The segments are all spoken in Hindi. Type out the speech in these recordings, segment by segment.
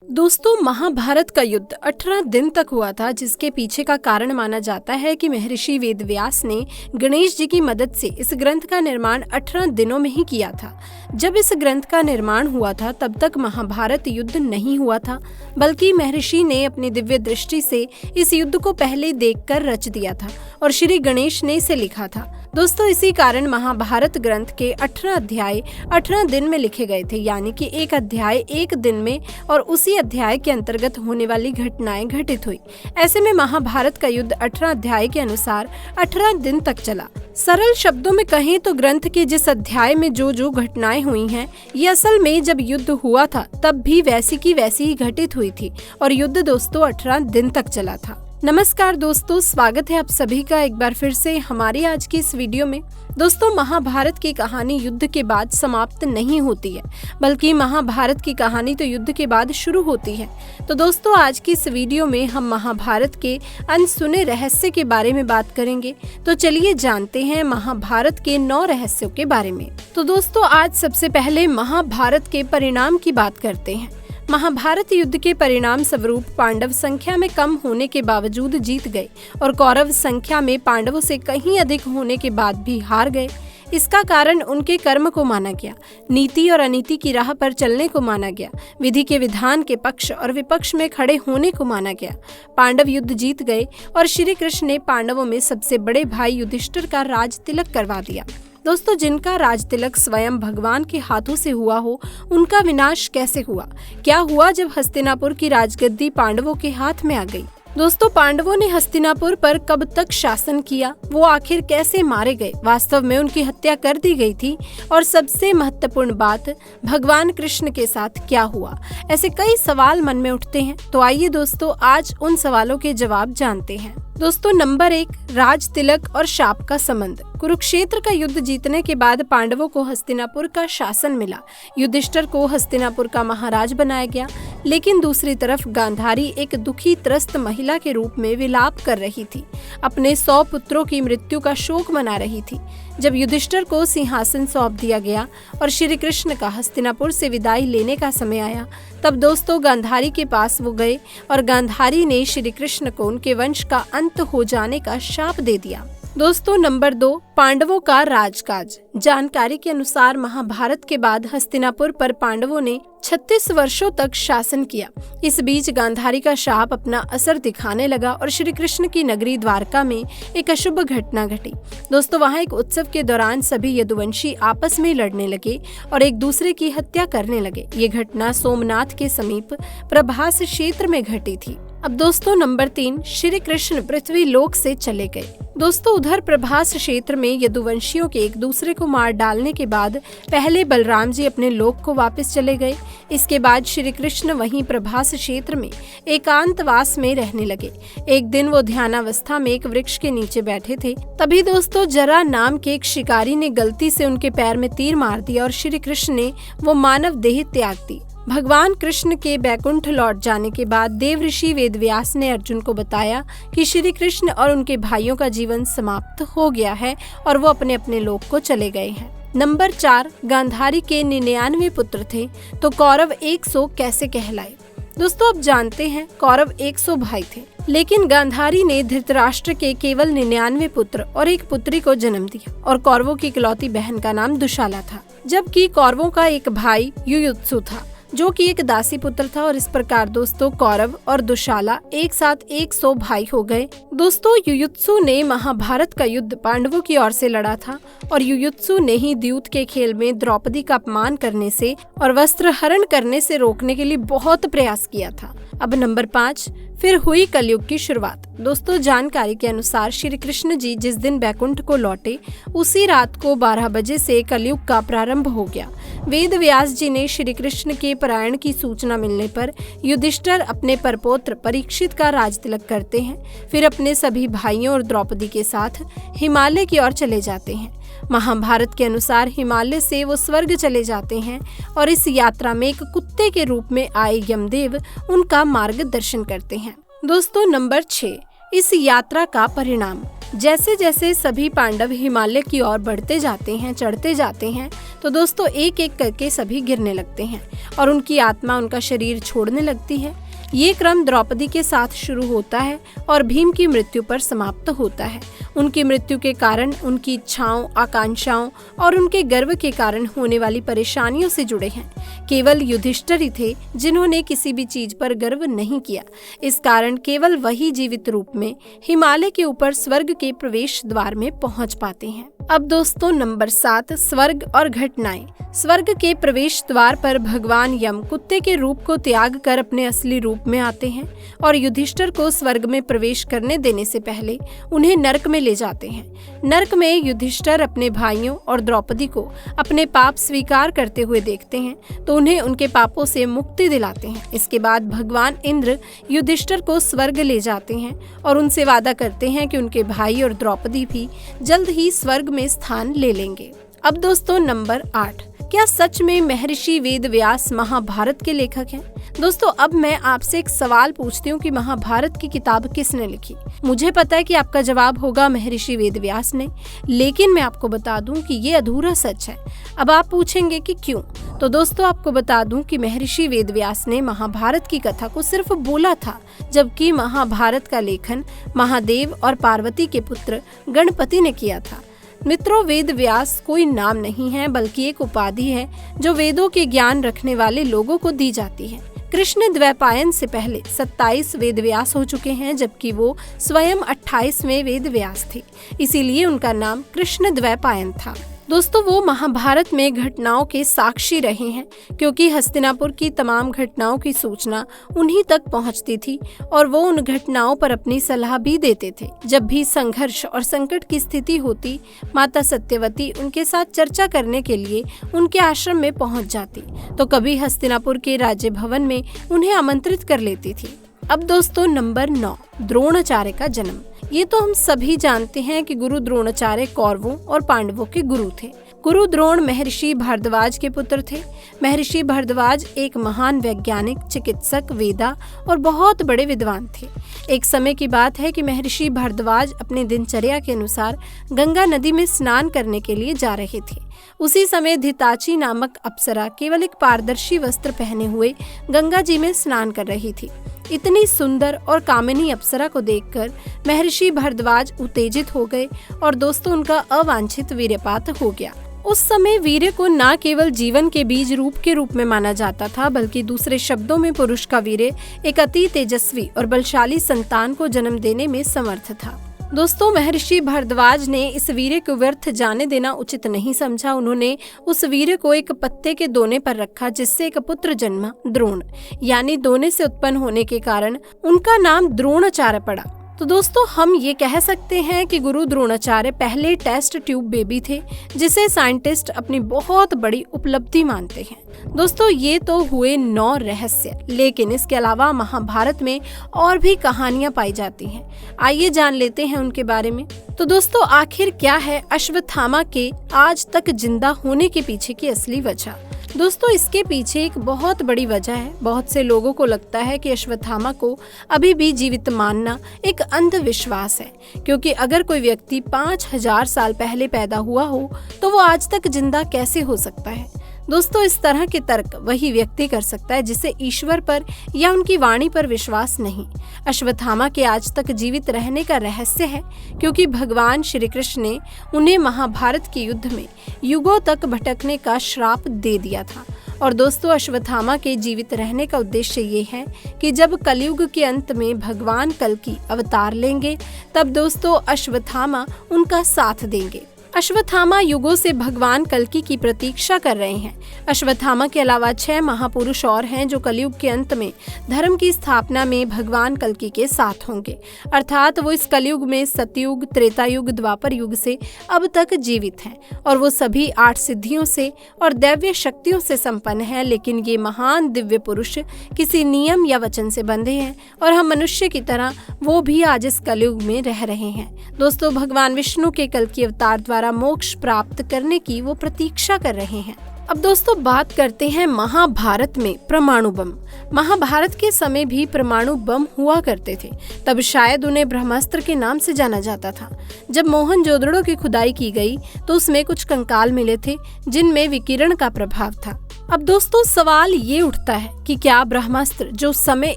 दोस्तों, महाभारत का युद्ध 18 दिन तक हुआ था, जिसके पीछे का कारण माना जाता है कि महर्षि वेदव्यास ने गणेश जी की मदद से इस ग्रंथ का निर्माण 18 दिनों में ही किया था। जब इस ग्रंथ का निर्माण हुआ था तब तक महाभारत युद्ध नहीं हुआ था, बल्कि महर्षि ने अपनी दिव्य दृष्टि से इस युद्ध को पहले देखकर रच दिया था और श्री गणेश ने इसे लिखा था। दोस्तों, इसी कारण महाभारत ग्रंथ के 18 अध्याय 18 दिन में लिखे गए थे, यानी कि एक अध्याय एक दिन में और उसी अध्याय के अंतर्गत होने वाली घटनाएं घटित हुई। ऐसे में महाभारत का युद्ध 18 अध्याय के अनुसार 18 दिन तक चला। सरल शब्दों में कहें तो ग्रंथ के जिस अध्याय में जो घटनाएं हुई हैं, ये असल में जब युद्ध हुआ था तब भी वैसी की वैसी ही घटित हुई थी और युद्ध दोस्तों 18 दिन तक चला था। नमस्कार दोस्तों, स्वागत है आप सभी का एक बार फिर से हमारी आज की इस वीडियो में। दोस्तों, महाभारत की कहानी युद्ध के बाद समाप्त नहीं होती है, बल्कि महाभारत की कहानी तो युद्ध के बाद शुरू होती है। तो दोस्तों, आज की इस वीडियो में हम महाभारत के अनसुने रहस्य के बारे में बात करेंगे। तो चलिए जानते हैं महाभारत के 9 रहस्यों के बारे में। तो दोस्तों, आज सबसे पहले महाभारत के परिणाम की बात करते हैं। महाभारत युद्ध के परिणाम स्वरूप पांडव संख्या में कम होने के बावजूद जीत गए और कौरव संख्या में पांडवों से कहीं अधिक होने के बाद भी हार गए। इसका कारण उनके कर्म को माना गया, नीति और अनीति की राह पर चलने को माना गया, विधि के विधान के पक्ष और विपक्ष में खड़े होने को माना गया। पांडव युद्ध जीत गए और श्री कृष्ण ने पांडवों में सबसे बड़े भाई युधिष्ठिर का राज तिलक करवा दिया। दोस्तों, जिनका राज तिलक स्वयं भगवान के हाथों से हुआ हो, उनका विनाश कैसे हुआ? क्या हुआ जब हस्तिनापुर की राजगद्दी पांडवों के हाथ में आ गई? दोस्तों, पांडवों ने हस्तिनापुर पर कब तक शासन किया? वो आखिर कैसे मारे गए? वास्तव में उनकी हत्या कर दी गई थी? और सबसे महत्वपूर्ण बात, भगवान कृष्ण के साथ क्या हुआ? ऐसे कई सवाल मन में उठते हैं। तो आइए दोस्तों, आज उन सवालों के जवाब जानते हैं। दोस्तों, नंबर 1, राज तिलक और शाप का संबंध। कुरुक्षेत्र का युद्ध जीतने के बाद पांडवों को हस्तिनापुर का शासन मिला। युधिष्ठिर को हस्तिनापुर का महाराज बनाया गया, लेकिन दूसरी तरफ गांधारी एक दुखी त्रस्त महिला के रूप में विलाप कर रही थी, अपने 100 पुत्रों की मृत्यु का शोक मना रही थी। जब युधिष्ठिर को सिंहासन सौंप दिया गया और श्री कृष्ण का हस्तिनापुर से विदाई लेने का समय आया, तब दोस्तों गांधारी के पास वो गए और गांधारी ने श्री कृष्ण को उनके वंश का अंत हो जाने का शाप दे दिया। दोस्तों, नंबर 2, पांडवों का राजकाज। जानकारी के अनुसार महाभारत के बाद हस्तिनापुर पर पांडवों ने 36 वर्षों तक शासन किया। इस बीच गांधारी का शाप अपना असर दिखाने लगा और श्री कृष्ण की नगरी द्वारका में एक अशुभ घटना घटी। दोस्तों, वहां एक उत्सव के दौरान सभी यदुवंशी आपस में लड़ने लगे और एक दूसरे की हत्या करने लगे। ये घटना सोमनाथ के समीप प्रभास क्षेत्र में घटी थी। अब दोस्तों, नंबर 3, श्री कृष्ण पृथ्वी लोक से चले गए। दोस्तों, उधर प्रभास क्षेत्र में यदुवंशियों के एक दूसरे को मार डालने के बाद पहले बलराम जी अपने लोक को वापस चले गए। इसके बाद श्री कृष्ण वहीं प्रभास क्षेत्र में एकांतवास में रहने लगे। एक दिन वो ध्यानावस्था में एक वृक्ष के नीचे बैठे थे। तभी दोस्तों, जरा नाम के एक शिकारी ने गलती से उनके पैर में तीर मार दिया और श्री कृष्ण ने वो मानव देह त्याग दी। भगवान कृष्ण के बैकुंठ लौट जाने के बाद देव ऋषि वेदव्यास ने अर्जुन को बताया कि श्री कृष्ण और उनके भाइयों का जीवन समाप्त हो गया है और वो अपने अपने लोक को चले गए हैं। नंबर 4, गांधारी के 99 पुत्र थे, तो कौरव 100 कैसे कहलाए? दोस्तों, अब जानते हैं, कौरव 100 भाई थे, लेकिन गांधारी ने धृतराष्ट्र के केवल 99 पुत्र और एक पुत्री को जन्म दिया और कौरवों की इकलौती बहन का नाम दुशाला था, जबकि कौरवों का एक भाई युयुत्सु था, जो कि एक दासी पुत्र था। और इस प्रकार दोस्तों, कौरव और दुशाला एक साथ 100 भाई हो गए। दोस्तों, युयुत्सु ने महाभारत का युद्ध पांडवों की ओर से लड़ा था और युयुत्सु ने ही द्यूत के खेल में द्रौपदी का अपमान करने से और वस्त्र हरण करने से रोकने के लिए बहुत प्रयास किया था। अब नंबर 5, फिर हुई कलयुग की शुरुआत। दोस्तों, जानकारी के अनुसार श्री कृष्ण जी जिस दिन बैकुंठ को लौटे, उसी रात को 12 बजे से कलयुग का प्रारंभ हो गया। वेद व्यास जी ने श्री कृष्ण के पलायन की सूचना मिलने पर युधिष्ठिर अपने परपौत्र परीक्षित का राज तिलक करते हैं, फिर अपने सभी भाइयों और द्रौपदी के साथ हिमालय की ओर चले जाते हैं। महाभारत के अनुसार हिमालय से वो स्वर्ग चले जाते हैं और इस यात्रा में एक कुत्ते के रूप में आए यमदेव उनका मार्गदर्शन करते हैं। दोस्तों, नंबर 6, इस यात्रा का परिणाम। जैसे जैसे सभी पांडव हिमालय की ओर बढ़ते जाते हैं, चढ़ते जाते हैं, तो दोस्तों एक एक करके सभी गिरने लगते हैं और उनकी आत्मा उनका शरीर छोड़ने लगती है। ये क्रम द्रौपदी के साथ शुरू होता है और भीम की मृत्यु पर समाप्त होता है। उनकी मृत्यु के कारण उनकी इच्छाओं, आकांक्षाओं और उनके गर्व के कारण होने वाली परेशानियों से जुड़े हैं। केवल युधिष्ठिर ही थे जिन्होंने किसी भी चीज पर गर्व नहीं किया। इस कारण केवल वही जीवित रूप में हिमालय के ऊपर स्वर्ग के प्रवेश द्वार में पहुंच पाते हैं। अब दोस्तों नंबर 7, स्वर्ग और घटनाएं। स्वर्ग के प्रवेश द्वार पर भगवान यम कुत्ते के रूप को त्याग कर अपने असली रूप में आते हैं और युधिष्ठिर को स्वर्ग में प्रवेश करने देने से पहले उन्हें नरक में ले जाते हैं। नरक में युधिष्ठिर अपने भाइयों और द्रौपदी को अपने पाप स्वीकार करते हुए देखते हैं तो उन्हें उनके पापों से मुक्ति दिलाते हैं। इसके बाद भगवान इंद्र युधिष्ठिर को स्वर्ग ले जाते हैं और उनसे वादा करते हैं कि उनके भाई और द्रौपदी भी जल्द ही स्वर्ग में स्थान ले लेंगे। अब दोस्तों नंबर 8, क्या सच में महर्षि वेदव्यास महाभारत के लेखक हैं? दोस्तों अब मैं आपसे एक सवाल पूछती हूँ कि महाभारत की किताब किसने लिखी? मुझे पता है कि आपका जवाब होगा महर्षि वेदव्यास ने, लेकिन मैं आपको बता दूं कि ये अधूरा सच है। अब आप पूछेंगे कि क्यों? तो दोस्तों आपको बता दूं कि महर्षि वेदव्यास ने महाभारत की कथा को सिर्फ बोला था, जबकि महाभारत का लेखन महादेव और पार्वती के पुत्र गणपति ने किया था। मित्रों, वेद व्यास कोई नाम नहीं है बल्कि एक उपाधि है जो वेदों के ज्ञान रखने वाले लोगों को दी जाती है। कृष्ण द्वैपायन से पहले 27 वेद व्यास हो चुके हैं, जबकि वो स्वयं 28वें वेद व्यास थे, इसीलिए उनका नाम कृष्ण द्वैपायन था। दोस्तों वो महाभारत में घटनाओं के साक्षी रहे हैं, क्योंकि हस्तिनापुर की तमाम घटनाओं की सूचना उन्हीं तक पहुंचती थी और वो उन घटनाओं पर अपनी सलाह भी देते थे। जब भी संघर्ष और संकट की स्थिति होती, माता सत्यवती उनके साथ चर्चा करने के लिए उनके आश्रम में पहुंच जाती, तो कभी हस्तिनापुर के राज्य भवन में उन्हें आमंत्रित कर लेती थी। अब दोस्तों नंबर 9, द्रोणाचार्य का जन्म। ये तो हम सभी जानते हैं कि गुरु द्रोणाचार्य कौरवों और पांडवों के गुरु थे। गुरु द्रोण महर्षि भारद्वाज के पुत्र थे। महर्षि भारद्वाज एक महान वैज्ञानिक, चिकित्सक, वेदा और बहुत बड़े विद्वान थे। एक समय की बात है कि महर्षि भारद्वाज अपने दिनचर्या के अनुसार गंगा नदी में स्नान करने के लिए जा रहे थे। उसी समय धिताची नामक अप्सरा केवल एक पारदर्शी वस्त्र पहने हुए गंगा जी में स्नान कर रही थी। इतनी सुंदर और कामिनी अप्सरा को देखकर महर्षि भारद्वाज उत्तेजित हो गए और दोस्तों उनका अवांछित वीर्यपात हो गया। उस समय वीर्य को न केवल जीवन के बीज रूप के रूप में माना जाता था, बल्कि दूसरे शब्दों में पुरुष का वीर्य एक अति तेजस्वी और बलशाली संतान को जन्म देने में समर्थ था। दोस्तों महर्षि भारद्वाज ने इस वीर्य को व्यर्थ जाने देना उचित नहीं समझा। उन्होंने उस वीर्य को एक पत्ते के दोने पर रखा, जिससे एक पुत्र जन्मा, द्रोण, यानी दोने से उत्पन्न होने के कारण उनका नाम द्रोणाचार्य पड़ा। तो दोस्तों हम ये कह सकते हैं कि गुरु द्रोणाचार्य पहले टेस्ट ट्यूब बेबी थे, जिसे साइंटिस्ट अपनी बहुत बड़ी उपलब्धि मानते हैं। दोस्तों ये तो हुए 9 रहस्य, लेकिन इसके अलावा महाभारत में और भी कहानियां पाई जाती हैं। आइए जान लेते हैं उनके बारे में। तो दोस्तों आखिर क्या है अश्वत्थामा के आज तक जिंदा होने के पीछे की असली वजह? दोस्तों इसके पीछे एक बहुत बड़ी वजह है। बहुत से लोगों को लगता है कि अश्वत्थामा को अभी भी जीवित मानना एक अंधविश्वास है, क्योंकि अगर कोई व्यक्ति 5000 साल पहले पैदा हुआ हो तो वो आज तक जिंदा कैसे हो सकता है? दोस्तों इस तरह के तर्क वही व्यक्ति कर सकता है जिसे ईश्वर पर या उनकी वाणी पर विश्वास नहीं। अश्वत्थामा के आज तक जीवित रहने का रहस्य है क्योंकि भगवान श्री कृष्ण ने उन्हें महाभारत के युद्ध में युगों तक भटकने का श्राप दे दिया था। और दोस्तों अश्वत्थामा के जीवित रहने का उद्देश्य ये है कि जब कलयुग के अंत में भगवान कल्कि अवतार लेंगे, तब दोस्तों अश्वत्थामा उनका साथ देंगे। अश्वत्थामा युगों से भगवान कल्कि की प्रतीक्षा कर रहे हैं। अश्वत्थामा के अलावा 6 महापुरुष और हैं जो कलयुग के अंत में धर्म की स्थापना में भगवान कल्कि के साथ होंगे, अर्थात वो इस कलयुग में सतयुग, त्रेता युग, द्वापर युग से अब तक जीवित हैं और वो सभी 8 सिद्धियों से और दैव्य शक्तियों से संपन्न हैं। लेकिन ये महान दिव्य पुरुष किसी नियम या वचन से बंधे हैं और हम मनुष्य की तरह वो भी आज इस कलयुग में रह रहे हैं। दोस्तों भगवान विष्णु के कल्कि अवतार द्वारा मोक्ष प्राप्त करने की वो प्रतीक्षा कर रहे हैं। अब दोस्तों बात करते हैं महाभारत में परमाणु बम। महाभारत के समय भी परमाणु बम हुआ करते थे, तब शायद उन्हें ब्रह्मास्त्र के नाम से जाना जाता था। जब मोहनजोदड़ो की खुदाई की गई तो उसमें कुछ कंकाल मिले थे जिनमें विकिरण का प्रभाव था। अब दोस्तों सवाल ये उठता है कि क्या ब्रह्मास्त्र जो उस समय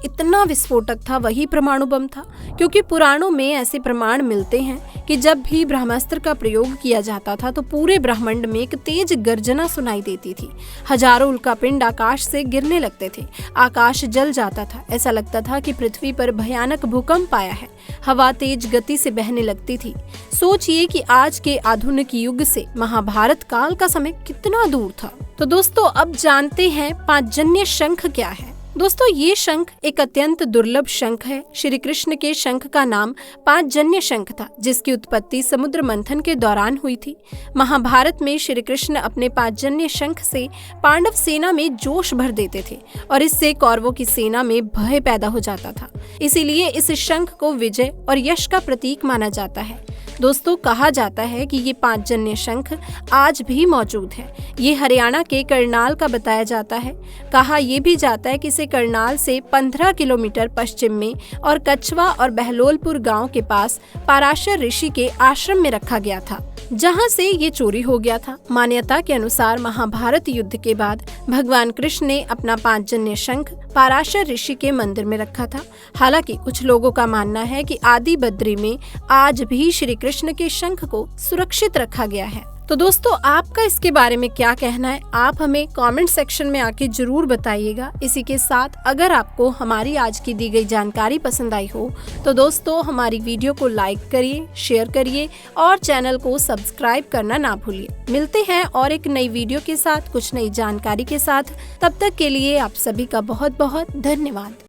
इतना विस्फोटक था वही परमाणु बम था, क्योंकि पुराणों में ऐसे प्रमाण मिलते हैं कि जब भी ब्रह्मास्त्र का प्रयोग किया जाता था तो पूरे ब्रह्मांड में एक तेज गर्जना सुनाई देती थी। हजारों उल्कापिंड आकाश से गिरने लगते थे, आकाश जल जाता था, ऐसा लगता था कि पृथ्वी पर भयानक भूकंप आया है। हवा तेज गति से बहने लगती थी। सोचिए कि आज के आधुनिक युग से महाभारत काल का समय कितना दूर था। तो दोस्तों अब जानते हैं पांचजन्य शंख क्या है। दोस्तों ये शंख एक अत्यंत दुर्लभ शंख है। श्री कृष्ण के शंख का नाम पांचजन्य शंख था, जिसकी उत्पत्ति समुद्र मंथन के दौरान हुई थी। महाभारत में श्री कृष्ण अपने पांचजन्य शंख से पांडव सेना में जोश भर देते थे और इससे कौरवों की सेना में भय पैदा हो जाता था। इसीलिए इस शंख को विजय और यश का प्रतीक माना जाता है। दोस्तों कहा जाता है कि ये पांचजन्य शंख आज भी मौजूद है। ये हरियाणा के करनाल का बताया जाता है। कहा यह भी जाता है कि इसे करनाल से 15 किलोमीटर पश्चिम में और कछवा और बहलोलपुर गांव के पास पराशर ऋषि के आश्रम में रखा गया था, जहां से ये चोरी हो गया था। मान्यता के अनुसार महाभारत युद्ध के बाद भगवान कृष्ण ने अपना पांचजन्य शंख पराशर ऋषि के मंदिर में रखा था। हालांकि कुछ लोगों का मानना है कि आदि बद्री में आज भी श्री कृष्ण के शंख को सुरक्षित रखा गया है। तो दोस्तों आपका इसके बारे में क्या कहना है, आप हमें कमेंट सेक्शन में आके जरूर बताइएगा। इसी के साथ अगर आपको हमारी आज की दी गई जानकारी पसंद आई हो तो दोस्तों हमारी वीडियो को लाइक करिए, शेयर करिए और चैनल को सब्सक्राइब करना ना भूलिए। मिलते हैं और एक नई वीडियो के साथ, कुछ नई जानकारी के साथ। तब तक के लिए आप सभी का बहुत बहुत धन्यवाद।